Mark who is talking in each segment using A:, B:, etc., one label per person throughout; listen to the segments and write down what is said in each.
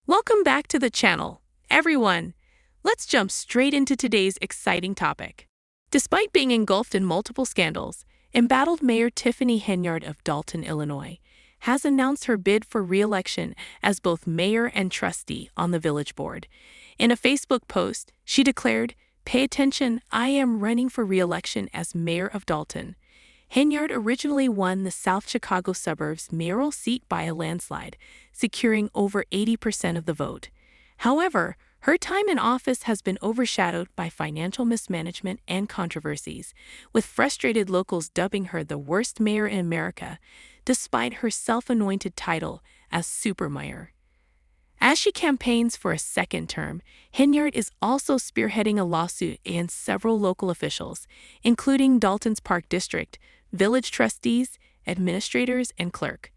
A: Welcome back to the channel, everyone. Let's jump straight into today's exciting topic. Despite being engulfed in multiple scandals, embattled Mayor Tiffany Henyard of Dolton, Illinois, has announced her bid for re-election as both mayor and trustee on the village board. In a Facebook post, she declared, "Pay attention, I am running for re-election as mayor of Dolton." Henyard originally won the South Chicago suburbs mayoral seat by a landslide, securing over 80% of the vote. However, her time in office has been overshadowed by financial mismanagement and controversies, with frustrated locals dubbing her the worst mayor in America, despite her self-anointed title as super mayor. As she campaigns for a second term, Henyard is also spearheading a lawsuit against several local officials, including Dalton's Park District, village trustees, administrators, and clerk.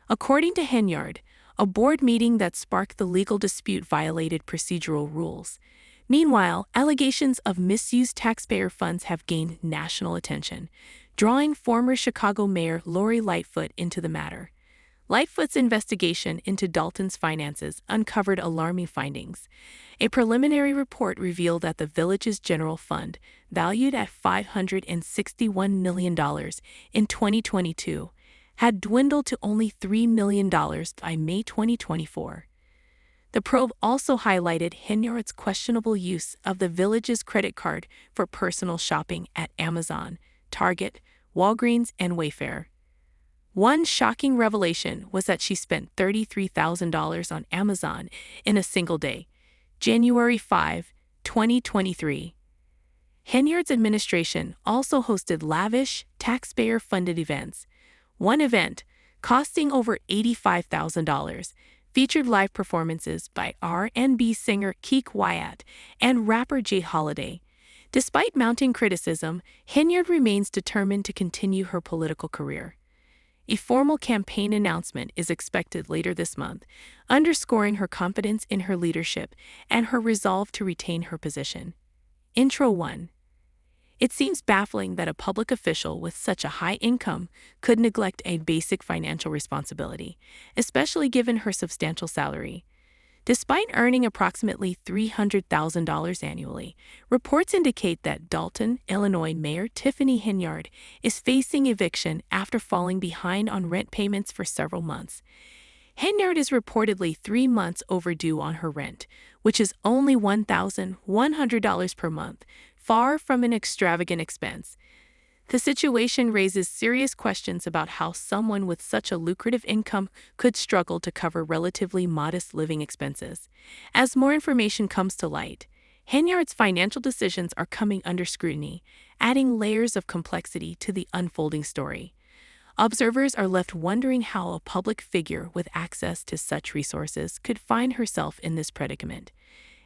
A: According to Henyard, a board meeting that sparked the legal dispute violated procedural rules. Meanwhile, allegations of misused taxpayer funds have gained national attention, drawing former Chicago Mayor Lori Lightfoot into the matter. Lightfoot's investigation into Dalton's finances uncovered alarming findings. A preliminary report revealed that the village's general fund, valued at $561 million in 2022, had dwindled to only $3 million by May 2024. The probe also highlighted Henyard's questionable use of the village's credit card for personal shopping at Amazon, Target, Walgreens, and Wayfair. One shocking revelation was that she spent $33,000 on Amazon in a single day, January 5, 2023. Henyard's administration also hosted lavish, taxpayer-funded events. One event, costing over $85,000, featured live performances by R&B singer Keek Wyatt and rapper Jay Holiday. Despite mounting criticism, Henyard remains determined to continue her political career. A formal campaign announcement is expected later this month, underscoring her confidence in her leadership and her resolve to retain her position. Intro 1. It seems baffling that a public official with such a high income could neglect a basic financial responsibility, especially given her substantial salary. Despite earning approximately $300,000 annually, reports indicate that Dolton, Illinois Mayor Tiffany Henyard is facing eviction after falling behind on rent payments for several months. Henyard is reportedly 3 months overdue on her rent, which is only $1,100 per month, far from an extravagant expense. The situation raises serious questions about how someone with such a lucrative income could struggle to cover relatively modest living expenses. As more information comes to light, Henyard's financial decisions are coming under scrutiny, adding layers of complexity to the unfolding story. Observers are left wondering how a public figure with access to such resources could find herself in this predicament.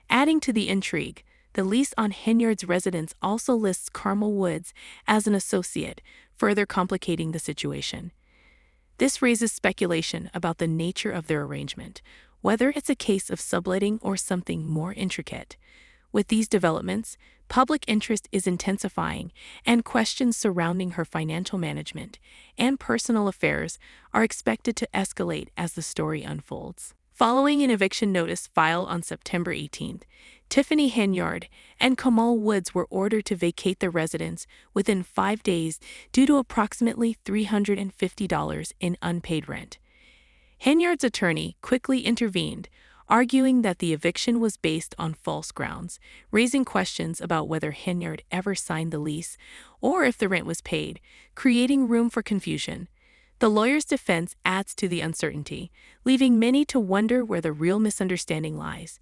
A: Adding to the intrigue, the lease on Henyard's residence also lists Carmel Woods as an associate, further complicating the situation. This raises speculation about the nature of their arrangement, whether it's a case of subletting or something more intricate. With these developments, public interest is intensifying, and questions surrounding her financial management and personal affairs are expected to escalate as the story unfolds. Following an eviction notice filed on September 18th, Tiffany Henyard and Carmel Woods were ordered to vacate their residence within 5 days due to approximately $350 in unpaid rent. Henyard's attorney quickly intervened, arguing that the eviction was based on false grounds, raising questions about whether Henyard ever signed the lease or if the rent was paid, creating room for confusion. The lawyer's defense adds to the uncertainty, leaving many to wonder where the real misunderstanding lies.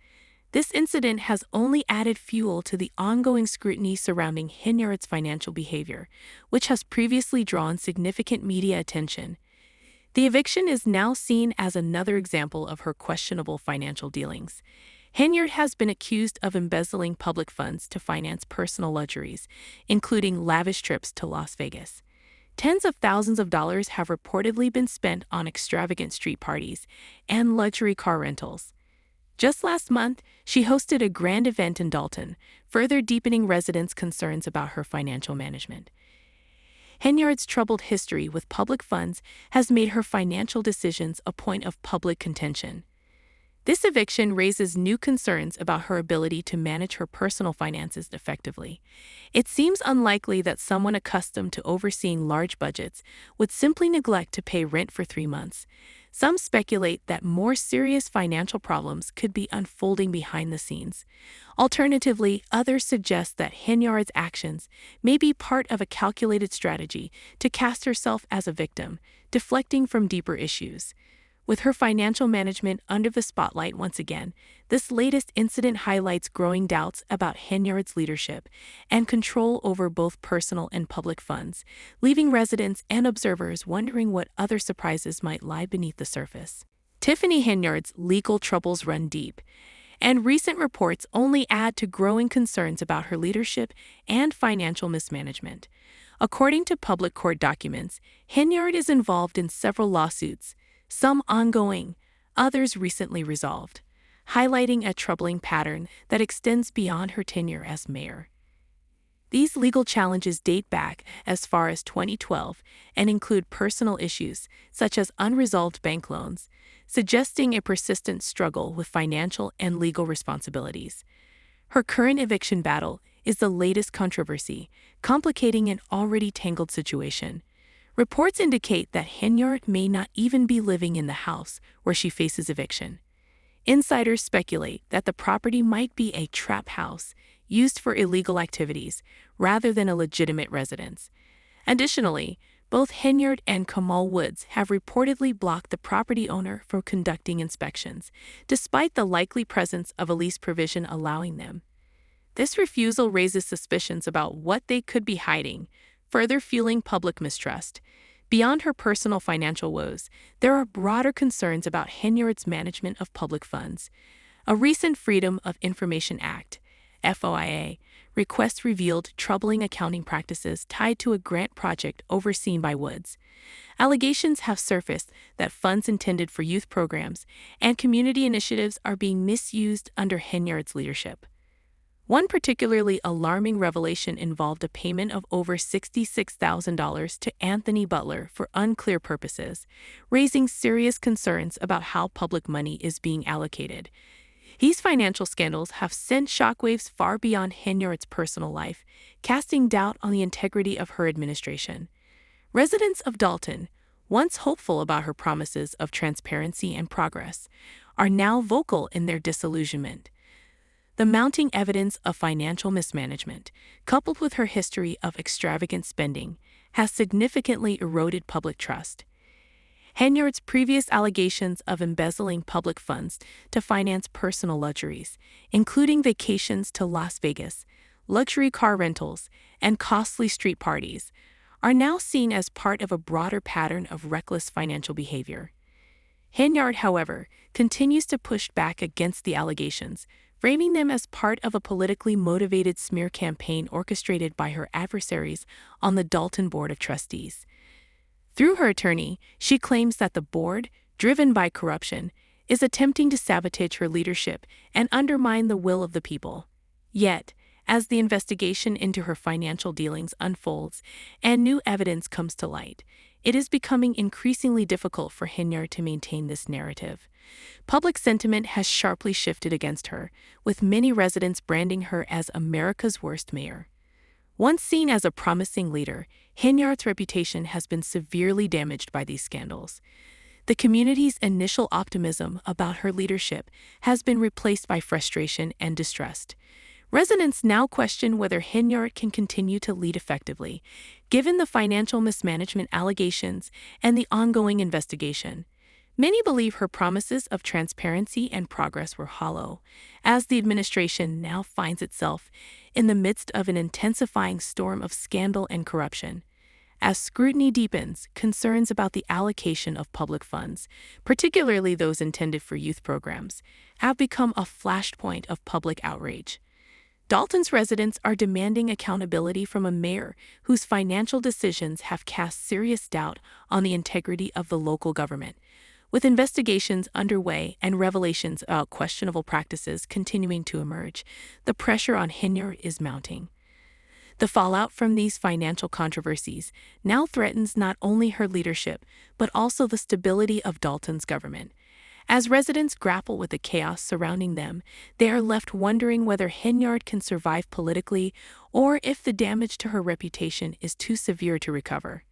A: This incident has only added fuel to the ongoing scrutiny surrounding Henyard's financial behavior, which has previously drawn significant media attention. The eviction is now seen as another example of her questionable financial dealings. Henyard has been accused of embezzling public funds to finance personal luxuries, including lavish trips to Las Vegas. Tens of thousands of dollars have reportedly been spent on extravagant street parties and luxury car rentals. Just last month, she hosted a grand event in Dolton, further deepening residents' concerns about her financial management. Henyard's troubled history with public funds has made her financial decisions a point of public contention. This eviction raises new concerns about her ability to manage her personal finances effectively. It seems unlikely that someone accustomed to overseeing large budgets would simply neglect to pay rent for 3 months. Some speculate that more serious financial problems could be unfolding behind the scenes. Alternatively, others suggest that Henyard's actions may be part of a calculated strategy to cast herself as a victim, deflecting from deeper issues. With her financial management under the spotlight once again, this latest incident highlights growing doubts about Henyard's leadership and control over both personal and public funds, leaving residents and observers wondering what other surprises might lie beneath the surface. Tiffany Henyard's legal troubles run deep, and recent reports only add to growing concerns about her leadership and financial mismanagement. According to public court documents, Henyard is involved in several lawsuits, some ongoing, others recently resolved, highlighting a troubling pattern that extends beyond her tenure as mayor. These legal challenges date back as far as 2012 and include personal issues such as unresolved bank loans, suggesting a persistent struggle with financial and legal responsibilities. Her current eviction battle is the latest controversy, complicating an already tangled situation. Reports indicate that Henyard may not even be living in the house where she faces eviction. Insiders speculate that the property might be a trap house used for illegal activities rather than a legitimate residence. Additionally, both Henyard and Kamal Woods have reportedly blocked the property owner from conducting inspections, despite the likely presence of a lease provision allowing them. This refusal raises suspicions about what they could be hiding, further fueling public mistrust. Beyond her personal financial woes, there are broader concerns about Henyard's management of public funds. A recent Freedom of Information Act, FOIA, request revealed troubling accounting practices tied to a grant project overseen by Woods. Allegations have surfaced that funds intended for youth programs and community initiatives are being misused under Henyard's leadership. One particularly alarming revelation involved a payment of over $66,000 to Anthony Butler for unclear purposes, raising serious concerns about how public money is being allocated. These financial scandals have sent shockwaves far beyond Henyard's personal life, casting doubt on the integrity of her administration. Residents of Dolton, once hopeful about her promises of transparency and progress, are now vocal in their disillusionment. The mounting evidence of financial mismanagement, coupled with her history of extravagant spending, has significantly eroded public trust. Henyard's previous allegations of embezzling public funds to finance personal luxuries, including vacations to Las Vegas, luxury car rentals, and costly street parties, are now seen as part of a broader pattern of reckless financial behavior. Henyard, however, continues to push back against the allegations, framing them as part of a politically motivated smear campaign orchestrated by her adversaries on the Dolton Board of Trustees. Through her attorney, she claims that the board, driven by corruption, is attempting to sabotage her leadership and undermine the will of the people. Yet, as the investigation into her financial dealings unfolds and new evidence comes to light, it is becoming increasingly difficult for Henyard to maintain this narrative. Public sentiment has sharply shifted against her, with many residents branding her as America's worst mayor. Once seen as a promising leader, Henyard's reputation has been severely damaged by these scandals. The community's initial optimism about her leadership has been replaced by frustration and distrust. Residents now question whether Henyard can continue to lead effectively, given the financial mismanagement allegations and the ongoing investigation. Many believe her promises of transparency and progress were hollow, as the administration now finds itself in the midst of an intensifying storm of scandal and corruption. As scrutiny deepens, concerns about the allocation of public funds, particularly those intended for youth programs, have become a flashpoint of public outrage. Dolton's residents are demanding accountability from a mayor whose financial decisions have cast serious doubt on the integrity of the local government. With investigations underway and revelations about questionable practices continuing to emerge, the pressure on Henyard is mounting. The fallout from these financial controversies now threatens not only her leadership, but also the stability of Dolton's government. As residents grapple with the chaos surrounding them, they are left wondering whether Henyard can survive politically or if the damage to her reputation is too severe to recover.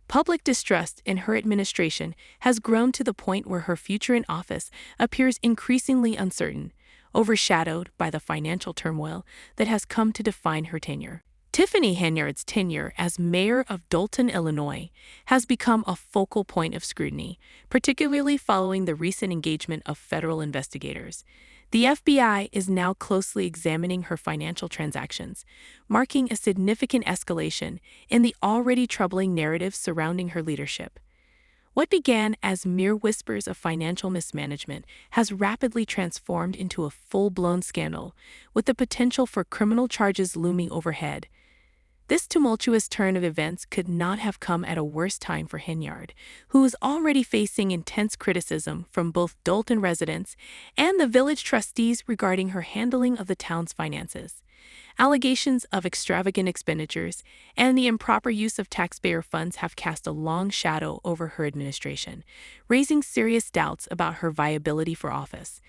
A: Public distrust in her administration has grown to the point where her future in office appears increasingly uncertain, overshadowed by the financial turmoil that has come to define her tenure. Tiffany Henyard's tenure as mayor of Dolton, Illinois, has become a focal point of scrutiny, particularly following the recent engagement of federal investigators. The FBI is now closely examining her financial transactions, marking a significant escalation in the already troubling narrative surrounding her leadership. What began as mere whispers of financial mismanagement has rapidly transformed into a full-blown scandal, with the potential for criminal charges looming overhead. This tumultuous turn of events could not have come at a worse time for Henyard, who is already facing intense criticism from both Dolton residents and the village trustees regarding her handling of the town's finances. Allegations of extravagant expenditures and the improper use of taxpayer funds have cast a long shadow over her administration, raising serious doubts about her viability for office.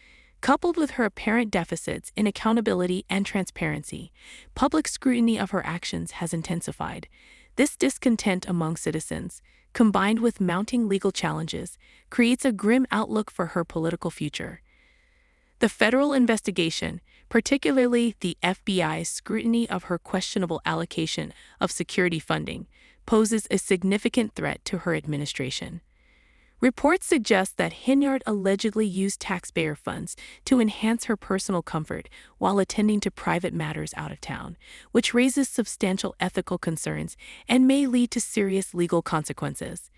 A: Coupled with her apparent deficits in accountability and transparency, public scrutiny of her actions has intensified. This discontent among citizens, combined with mounting legal challenges, creates a grim outlook for her political future. The federal investigation, particularly the FBI's scrutiny of her questionable allocation of security funding, poses a significant threat to her administration. Reports suggest that Henyard allegedly used taxpayer funds to enhance her personal comfort while attending to private matters out of town, which raises substantial ethical concerns and may lead to serious legal consequences.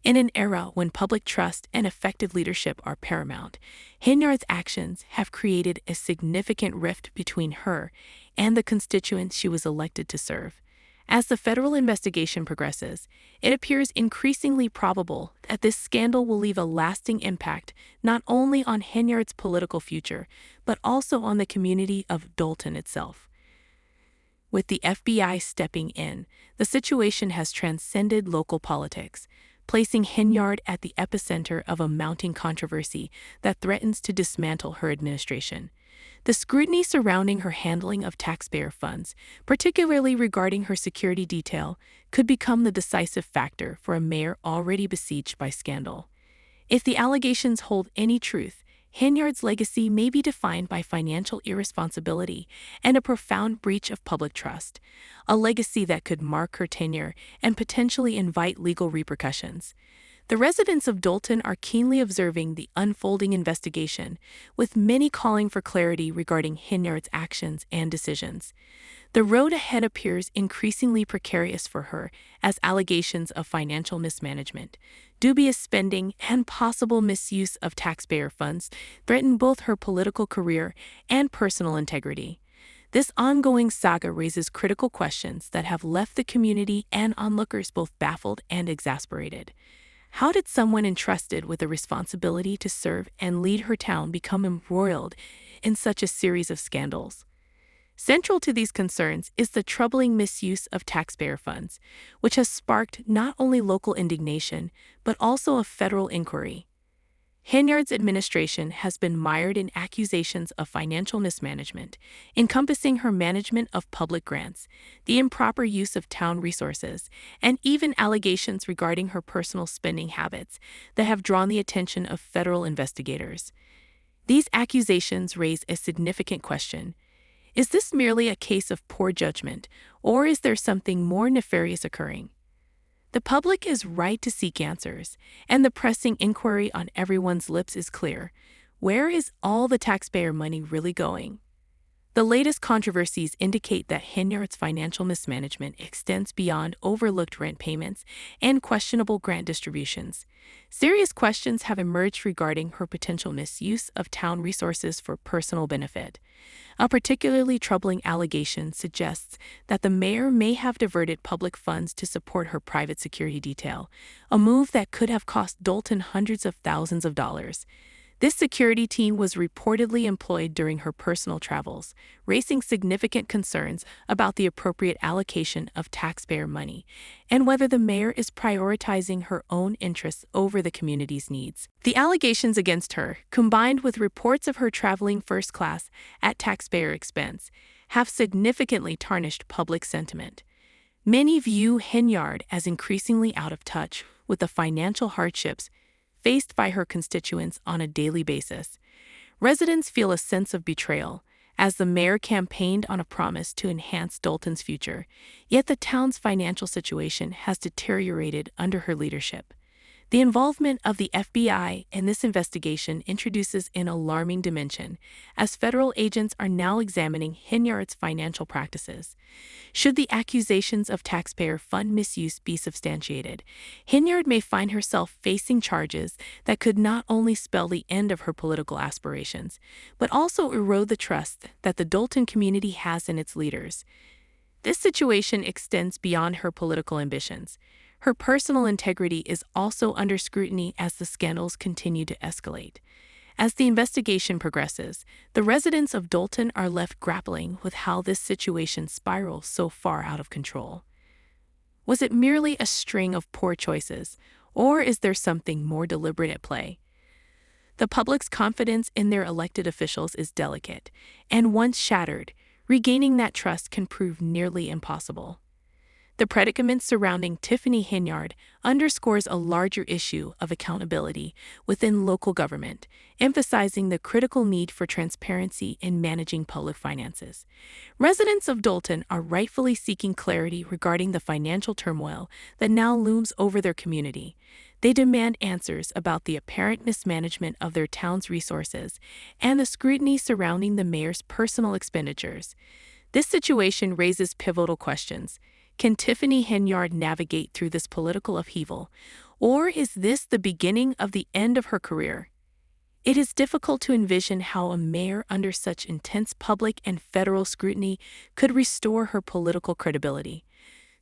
A: In an era when public trust and effective leadership are paramount, Henyard's actions have created a significant rift between her and the constituents she was elected to serve. As the federal investigation progresses, it appears increasingly probable that this scandal will leave a lasting impact not only on Henyard's political future, but also on the community of Dolton itself. With the FBI stepping in, the situation has transcended local politics, placing Henyard at the epicenter of a mounting controversy that threatens to dismantle her administration. The scrutiny surrounding her handling of taxpayer funds, particularly regarding her security detail, could become the decisive factor for a mayor already besieged by scandal. If the allegations hold any truth, Henyard's legacy may be defined by financial irresponsibility and a profound breach of public trust, a legacy that could mark her tenure and potentially invite legal repercussions. The residents of Dolton are keenly observing the unfolding investigation, with many calling for clarity regarding Henyard's actions and decisions. The road ahead appears increasingly precarious for her as allegations of financial mismanagement, dubious spending, and possible misuse of taxpayer funds threaten both her political career and personal integrity. This ongoing saga raises critical questions that have left the community and onlookers both baffled and exasperated. How did someone entrusted with the responsibility to serve and lead her town become embroiled in such a series of scandals? Central to these concerns is the troubling misuse of taxpayer funds, which has sparked not only local indignation, but also a federal inquiry. Henyard's administration has been mired in accusations of financial mismanagement, encompassing her management of public grants, the improper use of town resources, and even allegations regarding her personal spending habits that have drawn the attention of federal investigators. These accusations raise a significant question. Is this merely a case of poor judgment, or is there something more nefarious occurring? The public is right to seek answers, and the pressing inquiry on everyone's lips is clear. Where is all the taxpayer money really going? The latest controversies indicate that Henyard's financial mismanagement extends beyond overlooked rent payments and questionable grant distributions. Serious questions have emerged regarding her potential misuse of town resources for personal benefit. A particularly troubling allegation suggests that the mayor may have diverted public funds to support her private security detail, a move that could have cost Dolton hundreds of thousands of dollars. This security team was reportedly employed during her personal travels, raising significant concerns about the appropriate allocation of taxpayer money and whether the mayor is prioritizing her own interests over the community's needs. The allegations against her, combined with reports of her traveling first class at taxpayer expense, have significantly tarnished public sentiment. Many view Henyard as increasingly out of touch with the financial hardships faced by her constituents on a daily basis. Residents feel a sense of betrayal as the mayor campaigned on a promise to enhance Dolton's future, yet the town's financial situation has deteriorated under her leadership. The involvement of the FBI in this investigation introduces an alarming dimension, as federal agents are now examining Henyard's financial practices. Should the accusations of taxpayer fund misuse be substantiated, Henyard may find herself facing charges that could not only spell the end of her political aspirations, but also erode the trust that the Dolton community has in its leaders. This situation extends beyond her political ambitions. Her personal integrity is also under scrutiny as the scandals continue to escalate. As the investigation progresses, the residents of Dolton are left grappling with how this situation spirals so far out of control. Was it merely a string of poor choices, or is there something more deliberate at play? The public's confidence in their elected officials is delicate, and once shattered, regaining that trust can prove nearly impossible. The predicament surrounding Tiffany Henyard underscores a larger issue of accountability within local government, emphasizing the critical need for transparency in managing public finances. Residents of Dolton are rightfully seeking clarity regarding the financial turmoil that now looms over their community. They demand answers about the apparent mismanagement of their town's resources and the scrutiny surrounding the mayor's personal expenditures. This situation raises pivotal questions. Can Tiffany Henyard navigate through this political upheaval, or is this the beginning of the end of her career? It is difficult to envision how a mayor under such intense public and federal scrutiny could restore her political credibility.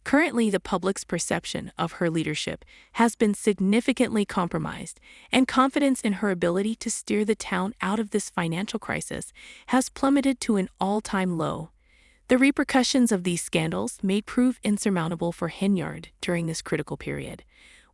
A: Currently, the public's perception of her leadership has been significantly compromised, and confidence in her ability to steer the town out of this financial crisis has plummeted to an all-time low. The repercussions of these scandals may prove insurmountable for Henyard during this critical period.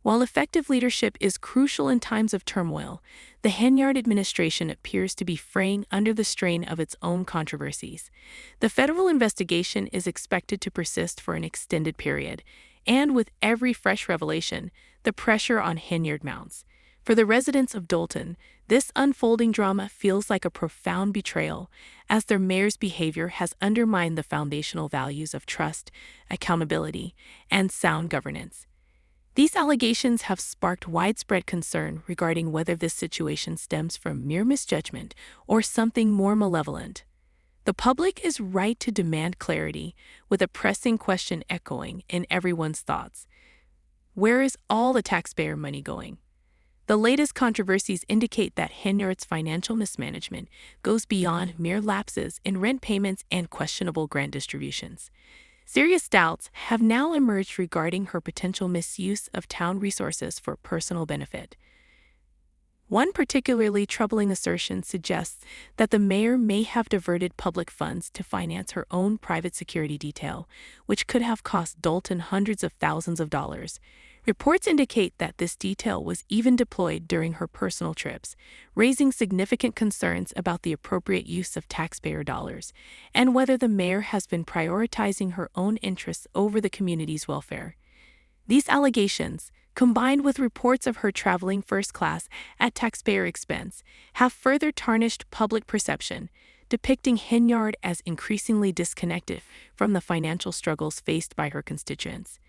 A: While effective leadership is crucial in times of turmoil, the Henyard administration appears to be fraying under the strain of its own controversies. The federal investigation is expected to persist for an extended period, and with every fresh revelation, the pressure on Henyard mounts. For the residents of Dolton, this unfolding drama feels like a profound betrayal, as their mayor's behavior has undermined the foundational values of trust, accountability, and sound governance. These allegations have sparked widespread concern regarding whether this situation stems from mere misjudgment or something more malevolent. The public is right to demand clarity, with a pressing question echoing in everyone's thoughts. Where is all the taxpayer money going? The latest controversies indicate that Henyard's financial mismanagement goes beyond mere lapses in rent payments and questionable grant distributions. Serious doubts have now emerged regarding her potential misuse of town resources for personal benefit. One particularly troubling assertion suggests that the mayor may have diverted public funds to finance her own private security detail, which could have cost Dolton hundreds of thousands of dollars. Reports indicate that this detail was even deployed during her personal trips, raising significant concerns about the appropriate use of taxpayer dollars and whether the mayor has been prioritizing her own interests over the community's welfare. These allegations, combined with reports of her traveling first class at taxpayer expense, have further tarnished public perception, depicting Henyard as increasingly disconnected from the financial struggles faced by her constituents.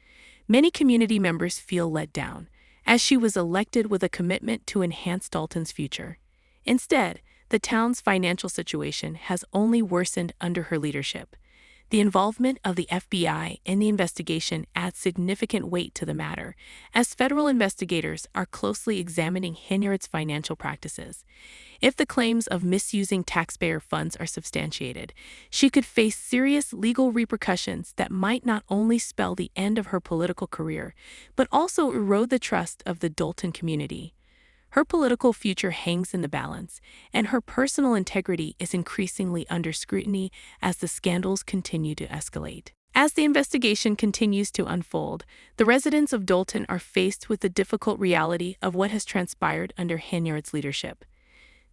A: Many community members feel let down, as she was elected with a commitment to enhance Dolton's future. Instead, the town's financial situation has only worsened under her leadership. The involvement of the FBI in the investigation adds significant weight to the matter, as federal investigators are closely examining Henyard's financial practices. If the claims of misusing taxpayer funds are substantiated, she could face serious legal repercussions that might not only spell the end of her political career, but also erode the trust of the Dolton community. Her political future hangs in the balance, and her personal integrity is increasingly under scrutiny as the scandals continue to escalate. As the investigation continues to unfold, the residents of Dolton are faced with the difficult reality of what has transpired under Henyard's leadership.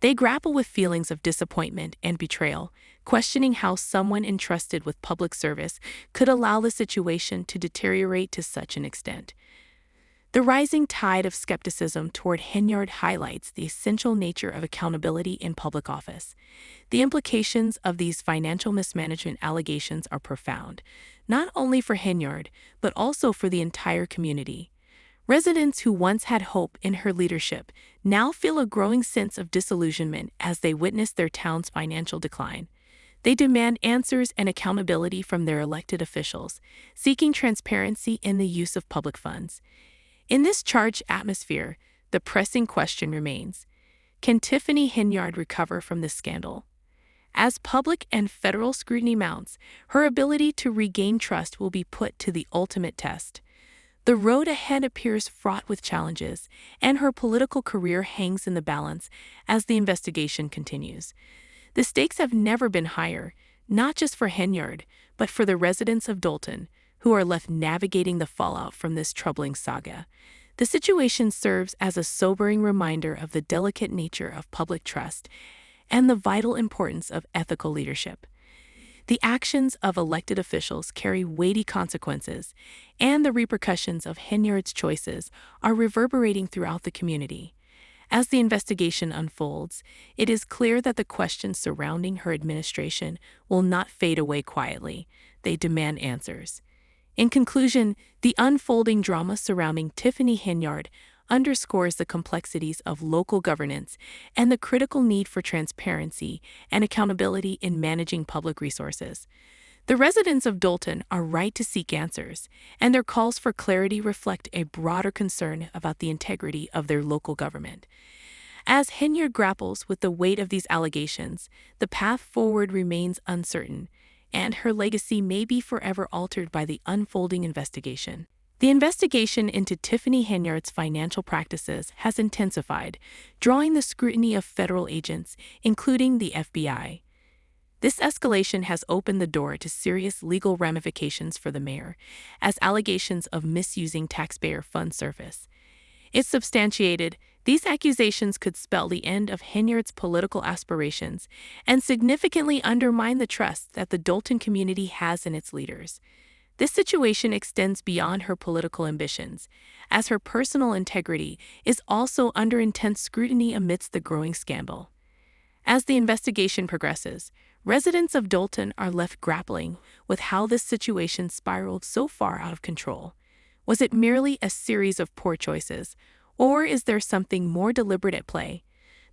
A: They grapple with feelings of disappointment and betrayal, questioning how someone entrusted with public service could allow the situation to deteriorate to such an extent. The rising tide of skepticism toward Henyard highlights the essential nature of accountability in public office. The implications of these financial mismanagement allegations are profound, not only for Henyard, but also for the entire community. Residents who once had hope in her leadership now feel a growing sense of disillusionment as they witness their town's financial decline. They demand answers and accountability from their elected officials, seeking transparency in the use of public funds. In this charged atmosphere, the pressing question remains: can Tiffany Henyard recover from this scandal? As public and federal scrutiny mounts, her ability to regain trust will be put to the ultimate test. The road ahead appears fraught with challenges, and her political career hangs in the balance as the investigation continues. The stakes have never been higher, not just for Henyard, but for the residents of Dolton, who are left navigating the fallout from this troubling saga. The situation serves as a sobering reminder of the delicate nature of public trust and the vital importance of ethical leadership. The actions of elected officials carry weighty consequences, and the repercussions of Henyard's choices are reverberating throughout the community. As the investigation unfolds, it is clear that the questions surrounding her administration will not fade away quietly. They demand answers. In conclusion, the unfolding drama surrounding Tiffany Henyard underscores the complexities of local governance and the critical need for transparency and accountability in managing public resources. The residents of Dolton are right to seek answers, and their calls for clarity reflect a broader concern about the integrity of their local government. As Henyard grapples with the weight of these allegations, the path forward remains uncertain, and her legacy may be forever altered by the unfolding investigation. The investigation into Tiffany Henyard's financial practices has intensified, drawing the scrutiny of federal agents, including the FBI. This escalation has opened the door to serious legal ramifications for the mayor, as allegations of misusing taxpayer funds surface. If substantiated, these accusations could spell the end of Henyard's political aspirations and significantly undermine the trust that the Dolton community has in its leaders. This situation extends beyond her political ambitions, as her personal integrity is also under intense scrutiny amidst the growing scandal. As the investigation progresses, residents of Dolton are left grappling with how this situation spiraled so far out of control. Was it merely a series of poor choices, or is there something more deliberate at play?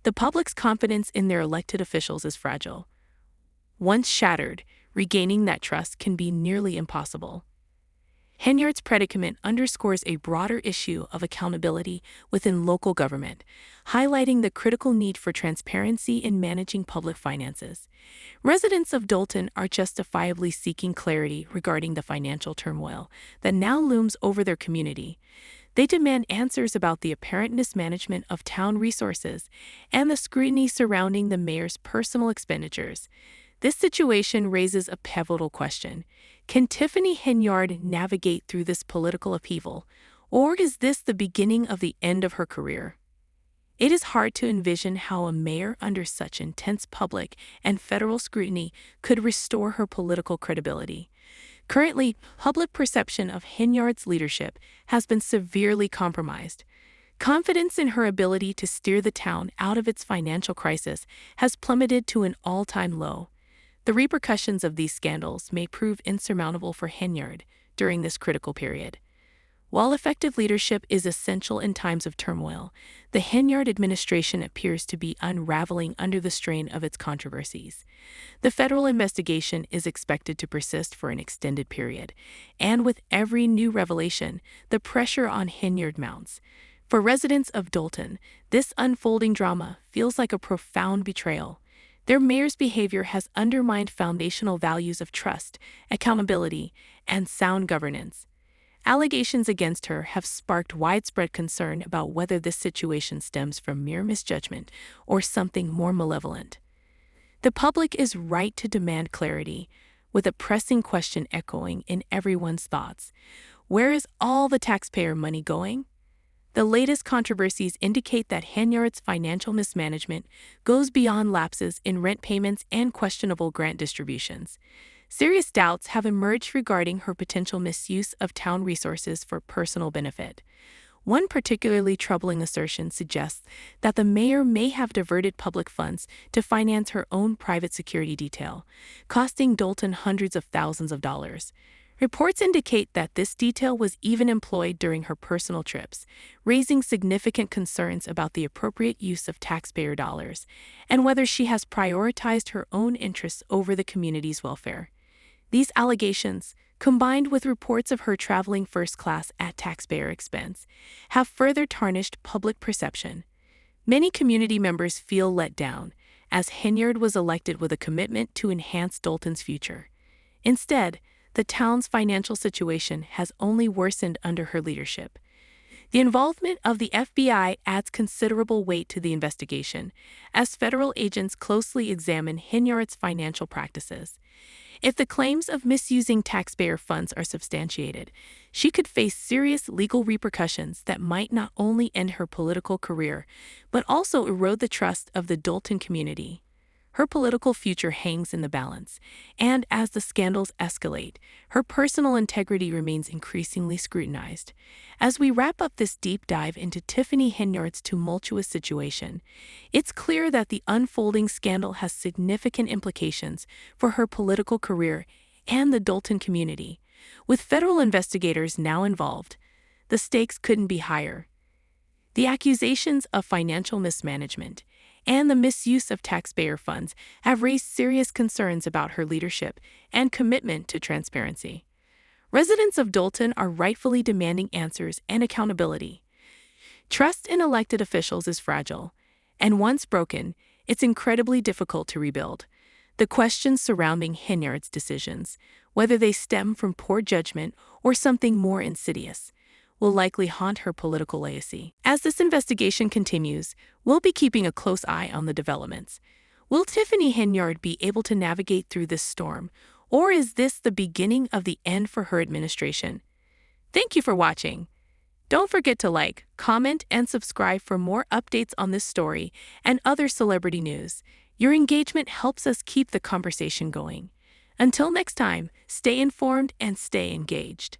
A: The public's confidence in their elected officials is fragile. Once shattered, regaining that trust can be nearly impossible. Henyard's predicament underscores a broader issue of accountability within local government, highlighting the critical need for transparency in managing public finances. Residents of Dolton are justifiably seeking clarity regarding the financial turmoil that now looms over their community. They demand answers about the apparent mismanagement of town resources and the scrutiny surrounding the mayor's personal expenditures. This situation raises a pivotal question. Can Tiffany Henyard navigate through this political upheaval, or is this the beginning of the end of her career? It is hard to envision how a mayor under such intense public and federal scrutiny could restore her political credibility. Currently, public perception of Henyard's leadership has been severely compromised. Confidence in her ability to steer the town out of its financial crisis has plummeted to an all-time low. The repercussions of these scandals may prove insurmountable for Henyard during this critical period. While effective leadership is essential in times of turmoil, the Henyard administration appears to be unraveling under the strain of its controversies. The federal investigation is expected to persist for an extended period, and with every new revelation, the pressure on Henyard mounts. For residents of Dolton, this unfolding drama feels like a profound betrayal. Their mayor's behavior has undermined foundational values of trust, accountability, and sound governance. Allegations against her have sparked widespread concern about whether this situation stems from mere misjudgment or something more malevolent. The public is right to demand clarity, with a pressing question echoing in everyone's thoughts. Where is all the taxpayer money going? The latest controversies indicate that Henyard's financial mismanagement goes beyond lapses in rent payments and questionable grant distributions. Serious doubts have emerged regarding her potential misuse of town resources for personal benefit. One particularly troubling assertion suggests that the mayor may have diverted public funds to finance her own private security detail, costing Dolton hundreds of thousands of dollars. Reports indicate that this detail was even employed during her personal trips, raising significant concerns about the appropriate use of taxpayer dollars and whether she has prioritized her own interests over the community's welfare. These allegations, combined with reports of her traveling first class at taxpayer expense, have further tarnished public perception. Many community members feel let down, as Henyard was elected with a commitment to enhance Dolton's future. Instead, the town's financial situation has only worsened under her leadership. The involvement of the FBI adds considerable weight to the investigation, as federal agents closely examine Henyard's financial practices. If the claims of misusing taxpayer funds are substantiated, she could face serious legal repercussions that might not only end her political career, but also erode the trust of the Dolton community. Her political future hangs in the balance, and as the scandals escalate, her personal integrity remains increasingly scrutinized. As we wrap up this deep dive into Tiffany Henyard's tumultuous situation, it's clear that the unfolding scandal has significant implications for her political career and the Dolton community. With federal investigators now involved, the stakes couldn't be higher. The accusations of financial mismanagement and the misuse of taxpayer funds have raised serious concerns about her leadership and commitment to transparency. Residents of Dolton are rightfully demanding answers and accountability. Trust in elected officials is fragile, and once broken, it's incredibly difficult to rebuild. The questions surrounding Henyard's decisions, whether they stem from poor judgment or something more insidious, will likely haunt her political legacy. As this investigation continues, we'll be keeping a close eye on the developments. Will Tiffany Henyard be able to navigate through this storm, or is this the beginning of the end for her administration? Thank you for watching. Don't forget to like, comment, and subscribe for more updates on this story and other celebrity news. Your engagement helps us keep the conversation going. Until next time, stay informed and stay engaged.